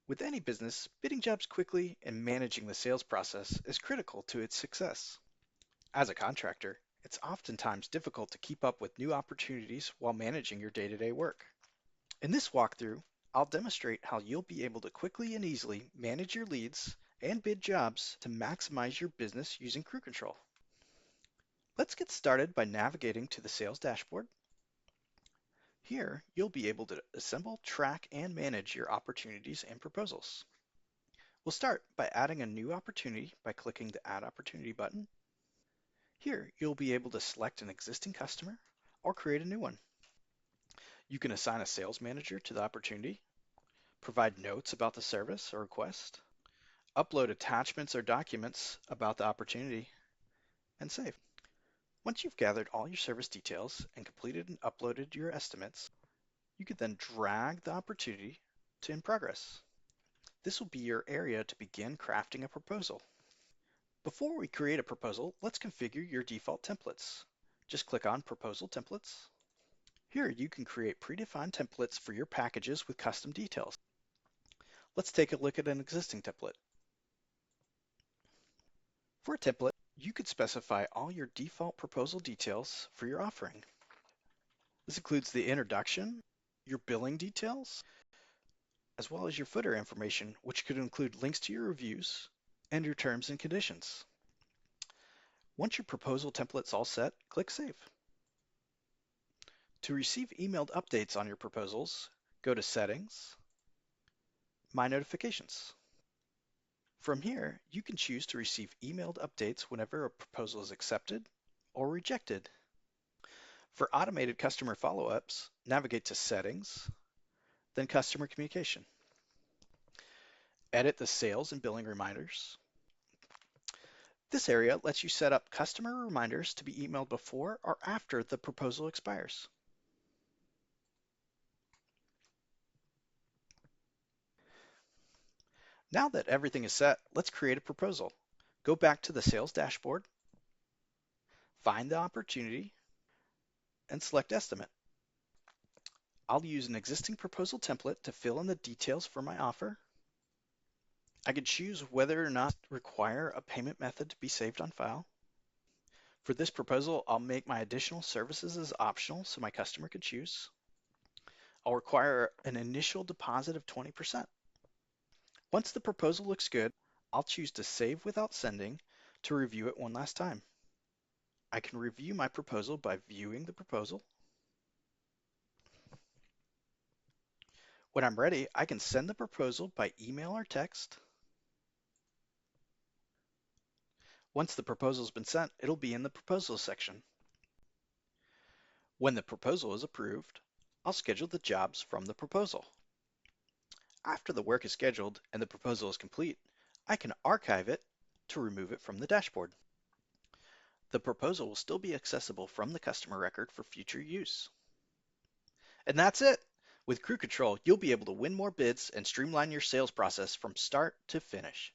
With any business, bidding jobs quickly and managing the sales process is critical to its success. As a contractor, it's oftentimes difficult to keep up with new opportunities while managing your day-to-day work. In this walkthrough, I'll demonstrate how you'll be able to quickly and easily manage your leads and bid jobs to maximize your business using Crew Control. Let's get started by navigating to the sales dashboard. Here, you'll be able to assemble, track, and manage your opportunities and proposals. We'll start by adding a new opportunity by clicking the Add Opportunity button. Here, you'll be able to select an existing customer or create a new one. You can assign a sales manager to the opportunity, provide notes about the service or request, upload attachments or documents about the opportunity, and save. Once you've gathered all your service details and completed and uploaded your estimates, you can then drag the opportunity to In Progress. This will be your area to begin crafting a proposal. Before we create a proposal, let's configure your default templates. Just click on Proposal Templates. Here you can create predefined templates for your packages with custom details. Let's take a look at an existing template. For a template, you could specify all your default proposal details for your offering. This includes the introduction, your billing details, as well as your footer information, which could include links to your reviews and your terms and conditions. Once your proposal template's all set, click Save. To receive emailed updates on your proposals, go to Settings, My Notifications. From here, you can choose to receive emailed updates whenever a proposal is accepted or rejected. For automated customer follow-ups, navigate to Settings, then Customer Communication. Edit the sales and billing reminders. This area lets you set up customer reminders to be emailed before or after the proposal expires. Now that everything is set, let's create a proposal. Go back to the sales dashboard, find the opportunity, and select Estimate. I'll use an existing proposal template to fill in the details for my offer. I can choose whether or not to require a payment method to be saved on file. For this proposal, I'll make my additional services as optional so my customer can choose. I'll require an initial deposit of 20%. Once the proposal looks good, I'll choose to save without sending to review it one last time. I can review my proposal by viewing the proposal. When I'm ready, I can send the proposal by email or text. Once the proposal's been sent, it'll be in the proposals section. When the proposal is approved, I'll schedule the jobs from the proposal. After the work is scheduled and the proposal is complete, I can archive it to remove it from the dashboard. The proposal will still be accessible from the customer record for future use. And that's it! With Crew Control, you'll be able to win more bids and streamline your sales process from start to finish.